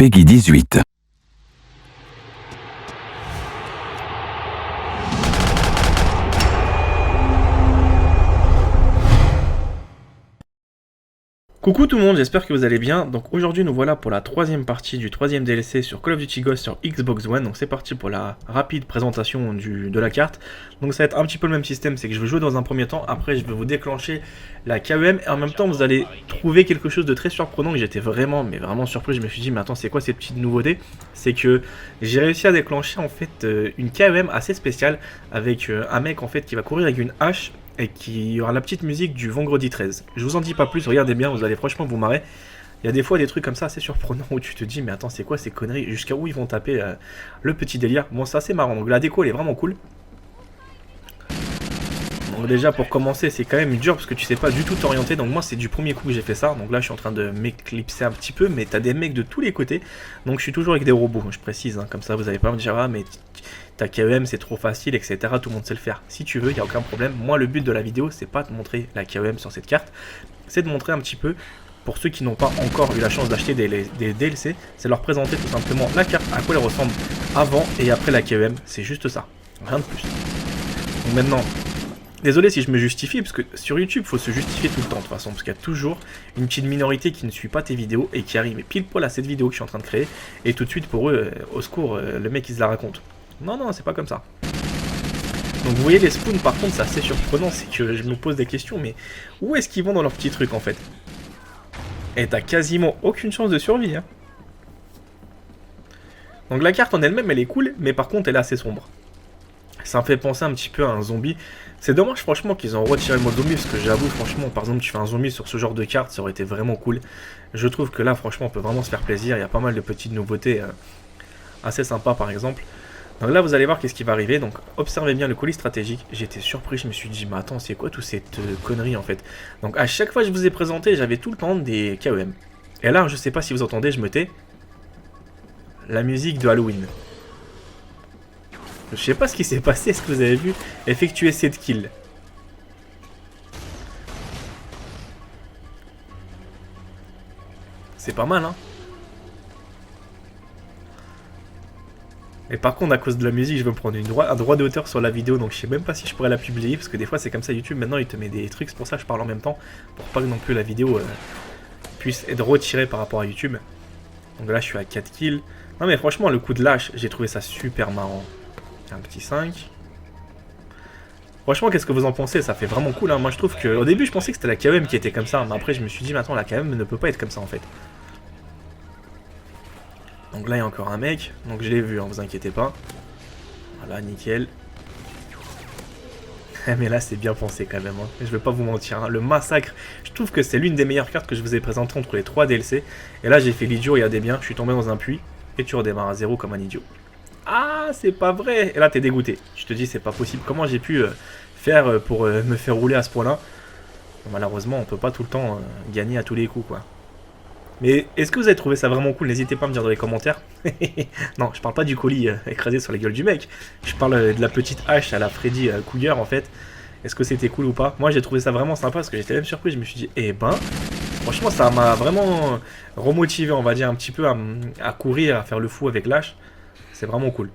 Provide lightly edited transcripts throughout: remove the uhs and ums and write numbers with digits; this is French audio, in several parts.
Peggy 18. Coucou tout le monde, j'espère que vous allez bien. Donc aujourd'hui nous voilà pour la troisième partie du troisième DLC sur Call of Duty Ghost sur Xbox One. Donc c'est parti pour la rapide présentation de la carte. Donc ça va être un petit peu le même système, c'est que je vais jouer dans un premier temps, après je vais vous déclencher la KEM et en même temps vous allez trouver quelque chose de très surprenant que j'étais vraiment surpris. Je me suis dit mais attends, c'est quoi ces petites nouveautés? C'est que j'ai réussi à déclencher en fait une KEM assez spéciale avec un mec en fait qui va courir avec une hache et qui aura la petite musique du vendredi 13. Je vous en dis pas plus, regardez bien, vous allez franchement vous marrer. Il y a des fois des trucs comme ça assez surprenants où tu te dis mais attends c'est quoi ces conneries, jusqu'à où ils vont taper le petit délire. Bon c'est assez marrant, donc la déco elle est vraiment cool. Donc déjà pour commencer c'est quand même dur parce que tu sais pas du tout t'orienter, donc moi c'est du premier coup que j'ai fait ça. Donc là je suis en train de m'éclipser un petit peu, mais t'as des mecs de tous les côtés, donc je suis toujours avec des robots, je précise, hein. Comme ça vous allez pas me dire ah mais ta KEM c'est trop facile etc, tout le monde sait le faire. Si tu veux il n'y a aucun problème, moi le but de la vidéo c'est pas de montrer la KEM sur cette carte, c'est de montrer un petit peu, pour ceux qui n'ont pas encore eu la chance d'acheter des DLC, c'est leur présenter tout simplement la carte, à quoi elle ressemble avant et après la KEM, c'est juste ça, rien de plus. Donc maintenant, désolé si je me justifie, parce que sur YouTube, il faut se justifier tout le temps de toute façon, parce qu'il y a toujours une petite minorité qui ne suit pas tes vidéos et qui arrive pile poil à cette vidéo que je suis en train de créer, et tout de suite pour eux, au secours, le mec il se la raconte. Non, non, c'est pas comme ça. Donc vous voyez les spawns par contre, c'est assez surprenant, c'est que je me pose des questions, mais où est-ce qu'ils vont dans leur petit truc en fait? Et t'as quasiment aucune chance de survie, hein. Donc la carte en elle-même, elle est cool, mais par contre elle est assez sombre. Ça me fait penser un petit peu à un zombie. C'est dommage franchement qu'ils ont retiré le mode zombie, parce que j'avoue franchement, par exemple tu fais un zombie sur ce genre de carte, ça aurait été vraiment cool. Je trouve que là franchement on peut vraiment se faire plaisir, il y a pas mal de petites nouveautés assez sympas par exemple. Donc là vous allez voir qu'est-ce qui va arriver, donc observez bien le colis stratégique, j'étais surpris, je me suis dit mais attends c'est quoi toute cette connerie en fait. Donc à chaque fois que je vous ai présenté j'avais tout le temps des KEM. Et là je sais pas si vous entendez, je me tais. La musique de Halloween. Je sais pas ce qui s'est passé, est-ce que vous avez vu effectuer cette kill? C'est pas mal hein. Et par contre, à cause de la musique, je veux me prendre un droit d'auteur sur la vidéo, donc je sais même pas si je pourrais la publier, parce que des fois c'est comme ça YouTube, maintenant il te met des trucs, c'est pour ça que je parle en même temps, pour pas que non plus la vidéo puisse être retirée par rapport à YouTube. Donc là je suis à 4 kills. Non mais franchement, le coup de lâche, j'ai trouvé ça super marrant. Un petit 5. Franchement, qu'est-ce que vous en pensez? Ça fait vraiment cool, hein. Moi je trouve que, au début je pensais que c'était la KEM qui était comme ça, mais après je me suis dit, maintenant la KEM ne peut pas être comme ça en fait. Donc là il y a encore un mec, donc je l'ai vu, hein, vous inquiétez pas. Voilà, nickel. Mais là c'est bien pensé quand même, hein. Je vais pas vous mentir, hein. Le massacre, je trouve que c'est l'une des meilleures cartes que je vous ai présentées entre les 3 DLC. Et là j'ai fait l'idiot, regardez bien, je suis tombé dans un puits, et tu redémarres à 0 comme un idiot. Ah c'est pas vrai. Et là t'es dégoûté, je te dis c'est pas possible, comment j'ai pu faire pour me faire rouler à ce point là. Malheureusement on peut pas tout le temps gagner à tous les coups quoi. Mais est-ce que vous avez trouvé ça vraiment cool? N'hésitez pas à me dire dans les commentaires. Non, je parle pas du colis écrasé sur la gueule du mec. Je parle de la petite hache à la Freddy Cougar en fait. Est-ce que c'était cool ou pas? Moi j'ai trouvé ça vraiment sympa parce que j'étais même surpris. Je me suis dit, eh ben, franchement ça m'a vraiment remotivé, on va dire, un petit peu à courir, à faire le fou avec l'hache. C'est vraiment cool.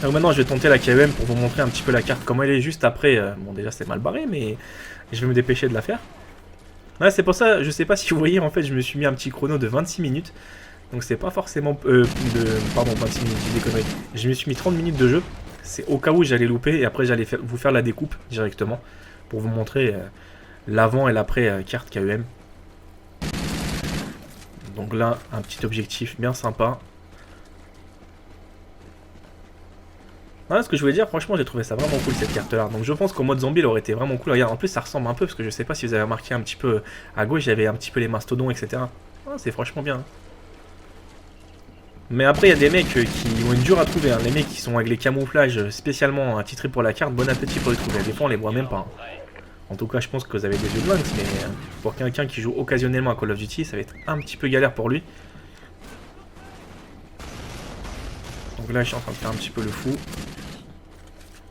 Donc maintenant je vais tenter la KEM pour vous montrer un petit peu la carte, comment elle est juste après. Bon déjà c'est mal barré, mais je vais me dépêcher de la faire. Ouais, c'est pour ça, je sais pas si vous voyez, en fait, je me suis mis un petit chrono de 26 minutes. Donc c'est pas forcément... pardon, 26 minutes, j'ai des conneries. Je me suis mis 30 minutes de jeu. C'est au cas où j'allais louper et après j'allais vous faire la découpe directement. Pour vous montrer l'avant et l'après carte KEM. Donc là, un petit objectif bien sympa. Voilà ce que je voulais dire, franchement j'ai trouvé ça vraiment cool cette carte là. Donc je pense qu'au mode zombie elle aurait été vraiment cool. Regarde, en plus ça ressemble un peu, parce que je sais pas si vous avez remarqué un petit peu à gauche, il y avait un petit peu les mastodons etc. Ah, c'est franchement bien. Mais après il y a des mecs qui ont une dure à trouver, hein. Les mecs qui sont avec les camouflages spécialement attitrés pour la carte, bon appétit pour les trouver. Des fois on les voit même pas, hein. En tout cas je pense que vous avez des yeux de lynx, mais pour quelqu'un qui joue occasionnellement à Call of Duty ça va être un petit peu galère pour lui. Donc là je suis en train de faire un petit peu le fou.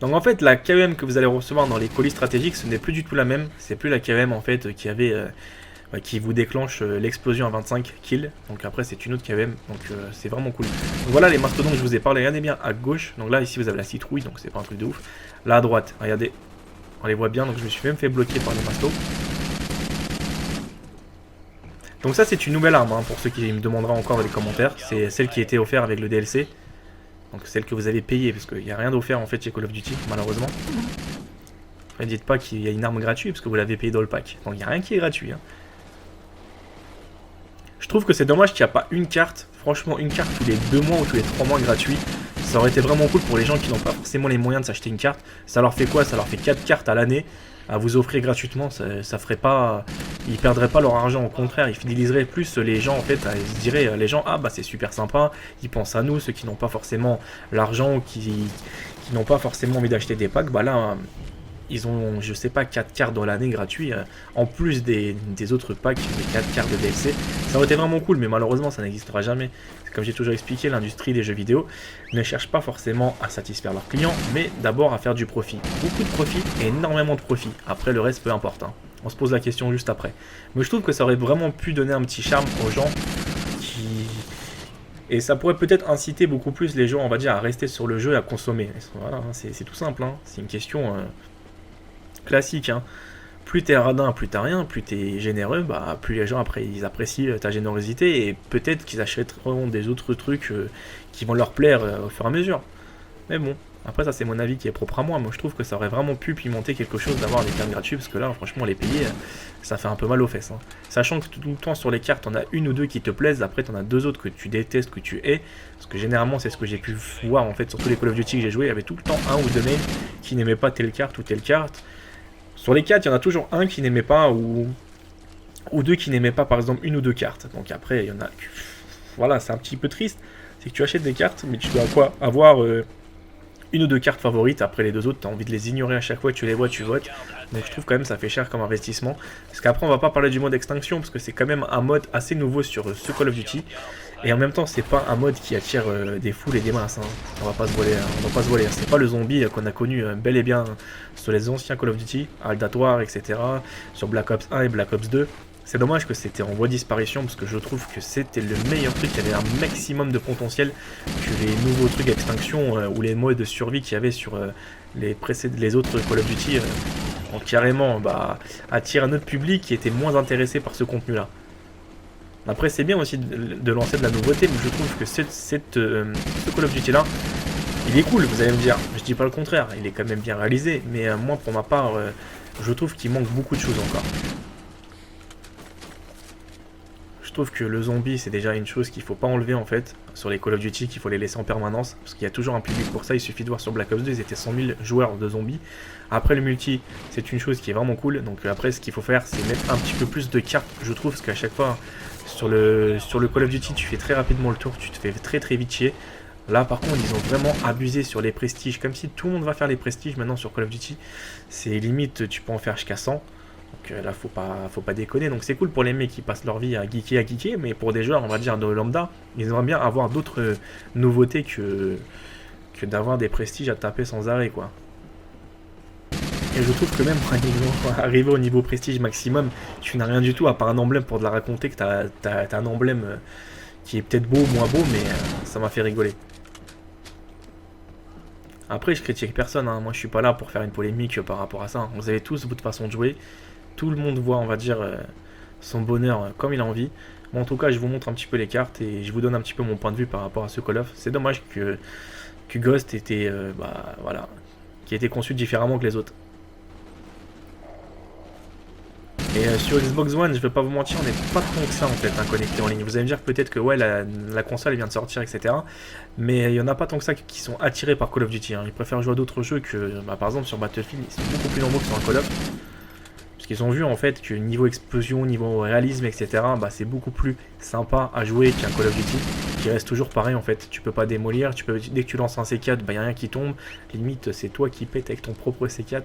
Donc en fait la KEM que vous allez recevoir dans les colis stratégiques ce n'est plus du tout la même. C'est plus la KEM en fait qui avait qui vous déclenche l'explosion à 25 kills. Donc après c'est une autre KVM, donc c'est vraiment cool. Donc voilà les mastodons que je vous ai parlé, regardez bien à gauche. Donc là ici vous avez la citrouille, donc c'est pas un truc de ouf. Là à droite, regardez, on les voit bien, donc je me suis même fait bloquer par les mastos. Donc ça c'est une nouvelle arme, hein, pour ceux qui me demandera encore dans les commentaires. C'est celle qui a été offerte avec le DLC. Donc celle que vous avez payée, parce qu'il n'y a rien d'offert en fait chez Call of Duty, malheureusement. Ne dites pas qu'il y a une arme gratuite, parce que vous l'avez payé dans le pack. Donc il n'y a rien qui est gratuit. Hein. Je trouve que c'est dommage qu'il n'y a pas une carte, franchement une carte tous les 2 mois ou tous les 3 mois gratuit. Ça aurait été vraiment cool pour les gens qui n'ont pas forcément les moyens de s'acheter une carte. Ça leur fait quoi? Ça leur fait 4 cartes à l'année à vous offrir gratuitement. Ça ferait pas... Ils perdraient pas leur argent, au contraire, ils fidéliseraient plus les gens en fait. Ils se diraient, les gens, ah bah c'est super sympa, ils pensent à nous, ceux qui n'ont pas forcément l'argent, qui n'ont pas forcément envie d'acheter des packs, bah là... Ils ont, je sais pas, 4 cartes dans l'année gratuits, en plus des autres packs, des 4 cartes de DLC. Ça aurait été vraiment cool, mais malheureusement, ça n'existera jamais. Comme j'ai toujours expliqué, l'industrie des jeux vidéo ne cherche pas forcément à satisfaire leurs clients, mais d'abord à faire du profit. Beaucoup de profit et énormément de profit. Après, le reste, peu importe. Hein. On se pose la question juste après. Mais je trouve que ça aurait vraiment pu donner un petit charme aux gens qui... Et ça pourrait peut-être inciter beaucoup plus les gens, on va dire, à rester sur le jeu et à consommer. Voilà, hein, c'est tout simple. Hein. C'est une question... classique, hein. Plus t'es radin, plus t'as rien, plus t'es généreux, bah plus les gens après ils apprécient ta générosité et peut-être qu'ils achèteront des autres trucs qui vont leur plaire au fur et à mesure. Mais bon, après ça c'est mon avis qui est propre à moi. Moi je trouve que ça aurait vraiment pu pimenter quelque chose d'avoir des cartes gratuites parce que là franchement les payer ça fait un peu mal aux fesses. Hein. Sachant que tout le temps sur les cartes t'en as une ou deux qui te plaisent, après t'en as deux autres que tu détestes, que tu hais. Parce que généralement c'est ce que j'ai pu voir en fait sur tous les Call of Duty que j'ai joué, il y avait tout le temps un ou deux mails qui n'aimaient pas telle carte ou telle carte. Sur les 4, il y en a toujours un qui n'aimait pas ou deux qui n'aimaient pas par exemple une ou deux cartes. Donc après, il y en a... Voilà, c'est un petit peu triste. C'est que tu achètes des cartes, mais tu dois quoi avoir une ou deux cartes favorites. Après les deux autres, tu as envie de les ignorer à chaque fois. Tu les vois, tu votes. Donc je trouve quand même ça fait cher comme investissement. Parce qu'après, on va pas parler du mode extinction, parce que c'est quand même un mode assez nouveau sur ce Call of Duty. Et en même temps, c'est pas un mode qui attire des foules et des masses. Hein. On va pas se voler. On va pas se voler. C'est pas le zombie qu'on a connu bel et bien sur les anciens Call of Duty, Aldatoire, etc. Sur Black Ops 1 et Black Ops 2. C'est dommage que c'était en voie de disparition parce que je trouve que c'était le meilleur truc qui avait un maximum de potentiel que les nouveaux trucs extinction ou les modes de survie qu'il y avait sur les autres Call of Duty ont carrément attiré un autre public qui était moins intéressé par ce contenu-là. Après c'est bien aussi de lancer de la nouveauté, mais je trouve que ce Call of Duty là, il est cool, vous allez me dire, je dis pas le contraire, il est quand même bien réalisé, mais moi pour ma part, je trouve qu'il manque beaucoup de choses encore. Je trouve que le zombie c'est déjà une chose qu'il faut pas enlever en fait, sur les Call of Duty, qu'il faut les laisser en permanence, parce qu'il y a toujours un public pour ça, il suffit de voir sur Black Ops 2, ils étaient 100 000 joueurs de zombies. Après le multi, c'est une chose qui est vraiment cool, donc après ce qu'il faut faire c'est mettre un petit peu plus de cartes, je trouve, parce qu'à chaque fois... Sur le Call of Duty, tu fais très rapidement le tour, tu te fais très vite chier. Là, par contre, ils ont vraiment abusé sur les prestiges, comme si tout le monde va faire les prestiges maintenant sur Call of Duty. C'est limite, tu peux en faire jusqu'à 100. Donc là, faut pas déconner. Donc c'est cool pour les mecs qui passent leur vie à geeker, mais pour des joueurs, on va dire, de lambda, ils aimeraient bien avoir d'autres nouveautés que d'avoir des prestiges à taper sans arrêt, quoi. Et je trouve que même pour arriver au niveau prestige maximum, tu n'as rien du tout à part un emblème pour te la raconter que t'as un emblème qui est peut-être beau ou moins beau, mais ça m'a fait rigoler. Après, je critique personne, hein. Moi je suis pas là pour faire une polémique par rapport à ça. Vous avez tous votre façon de jouer, tout le monde voit, on va dire, son bonheur comme il a envie. Bon, en tout cas, je vous montre un petit peu les cartes et je vous donne un petit peu mon point de vue par rapport à ce Call of. C'est dommage que Ghost était, voilà, qui a été conçu différemment que les autres. Et sur Xbox One, je vais pas vous mentir, on n'est pas tant que ça en fait, connecté en ligne. Vous allez me dire peut-être que ouais, la console elle vient de sortir, etc. Mais il y en a pas tant que ça qui sont attirés par Call of Duty. Hein. Ils préfèrent jouer à d'autres jeux que, par exemple sur Battlefield, ils sont beaucoup plus nombreux que sur un Call of. Parce qu'ils ont vu en fait que niveau explosion, niveau réalisme, etc. C'est beaucoup plus sympa à jouer qu'un Call of Duty. Qui reste toujours pareil en fait. Tu peux pas démolir, dès que tu lances un C4, y a rien qui tombe. Limite, c'est toi qui pètes avec ton propre C4.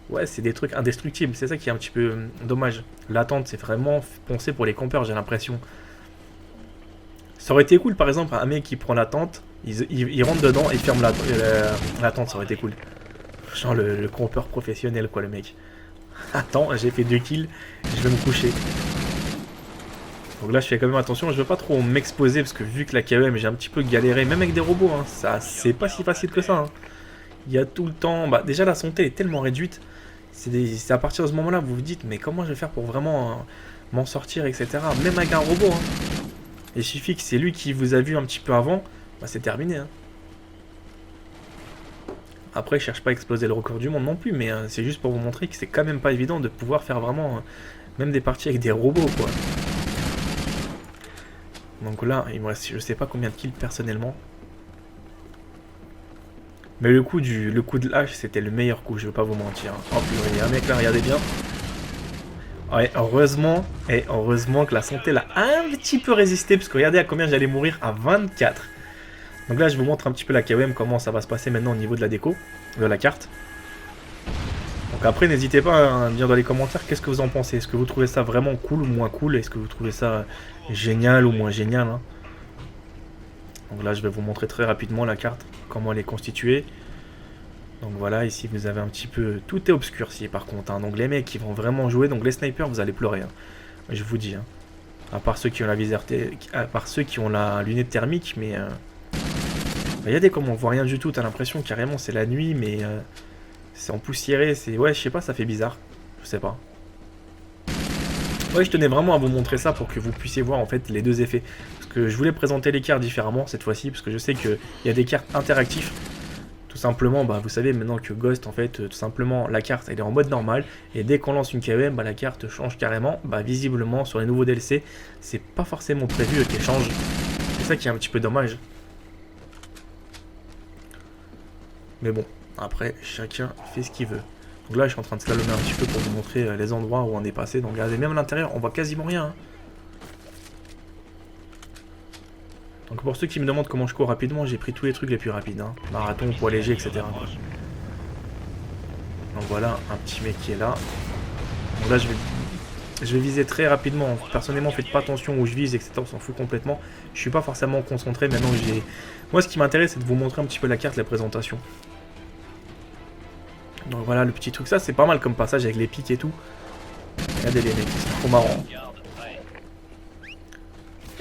Ouais, c'est des trucs indestructibles, c'est ça qui est un petit peu dommage. L'attente, c'est vraiment pensé pour les campeurs, j'ai l'impression. Ça aurait été cool, par exemple, un mec qui prend la tente, il rentre dedans et il ferme la tente, ça aurait été cool. Genre le campeur professionnel, quoi, le mec. Attends, j'ai fait 2 kills, je vais me coucher. Donc là, je fais quand même attention, je veux pas trop m'exposer parce que vu que la KEM, j'ai un petit peu galéré, même avec des robots, hein, ça, c'est pas si facile que ça. Hein. Il y a tout le temps. Bah, déjà, la santé est tellement réduite. C'est à partir de ce moment-là que vous vous dites, mais comment je vais faire pour vraiment m'en sortir, etc. Même avec un robot. Hein. Il suffit que c'est lui qui vous a vu un petit peu avant, bah, c'est terminé. Hein. Après, je cherche pas à exploser le record du monde non plus, mais c'est juste pour vous montrer que c'est quand même pas évident de pouvoir faire vraiment même des parties avec des robots, quoi. Donc là, il me reste je sais pas combien de kills personnellement. Mais le coup de l'âge, c'était le meilleur coup, je vais pas vous mentir. Oh purée, il y a un mec là, regardez bien. Ouais, heureusement que la santé l'a un petit peu résisté, parce que regardez à combien j'allais mourir, à 24. Donc là, je vous montre un petit peu la KOM, comment ça va se passer maintenant au niveau de la déco, de la carte. Donc après, n'hésitez pas à me dire dans les commentaires qu'est-ce que vous en pensez. Est-ce que vous trouvez ça vraiment cool ou moins cool? Est-ce que vous trouvez ça génial ou moins génial hein? Donc là, je vais vous montrer très rapidement la carte, comment elle est constituée. Donc voilà, ici vous avez un petit peu... Tout est obscurci par contre. Hein. Donc les mecs qui vont vraiment jouer, donc les snipers, vous allez pleurer. Hein. Je vous dis. Hein. À part ceux qui ont la visière... À part ceux qui ont la lunette thermique, mais... Regardez comme on voit rien du tout. T'as l'impression carrément c'est la nuit, mais... c'est empoussiéré, c'est... Ouais, je sais pas, ça fait bizarre. Je sais pas. Ouais, je tenais vraiment à vous montrer ça pour que vous puissiez voir en fait les deux effets. Parce que je voulais présenter les cartes différemment cette fois-ci, parce que je sais qu'il y a des cartes interactives. Tout simplement, bah, vous savez maintenant que Ghost, en fait, tout simplement, la carte elle est en mode normal. Et dès qu'on lance une KEM, bah, la carte change carrément. Bah, visiblement, sur les nouveaux DLC, c'est pas forcément prévu qu'elle change. C'est ça qui est un petit peu dommage. Mais bon, après, chacun fait ce qu'il veut. Donc là, je suis en train de slalomer un petit peu pour vous montrer les endroits où on est passé. Donc regardez, même à l'intérieur, on voit quasiment rien. Hein. Donc pour ceux qui me demandent comment je cours rapidement, j'ai pris tous les trucs les plus rapides. Hein. Marathon, poids léger, etc. Donc voilà, un petit mec qui est là. Donc là, je vais viser très rapidement. Personnellement, faites pas attention où je vise, etc. On s'en fout complètement. Je suis pas forcément concentré. Maintenant, j'ai... Moi, ce qui m'intéresse, c'est de vous montrer un petit peu la carte, la présentation. Donc voilà, le petit truc. Ça, c'est pas mal comme passage avec les pics et tout. Regardez les mecs, c'est trop marrant.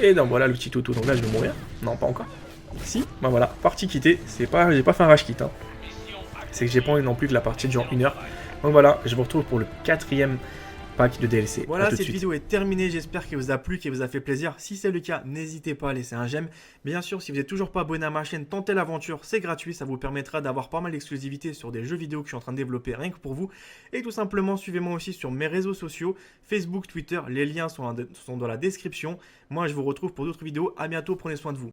Et donc voilà le petit toutou. Donc là, je vais mourir. Non, pas encore. Si, bah voilà, partie quittée. C'est pas, j'ai pas fait un rage quitte. Hein. C'est que j'ai pas envie non plus que la partie dure 1 heure. Donc voilà, je vous retrouve pour le 4e pack de DLC. Voilà, cette vidéo est terminée. J'espère qu'elle vous a plu, qu'elle vous a fait plaisir. Si c'est le cas, n'hésitez pas à laisser un j'aime. Bien sûr, si vous n'êtes toujours pas abonné à ma chaîne, tentez l'aventure. C'est gratuit. Ça vous permettra d'avoir pas mal d'exclusivité sur des jeux vidéo que je suis en train de développer rien que pour vous. Et tout simplement, suivez-moi aussi sur mes réseaux sociaux, Facebook, Twitter. Les liens sont dans la description. Moi, je vous retrouve pour d'autres vidéos. À bientôt. Prenez soin de vous.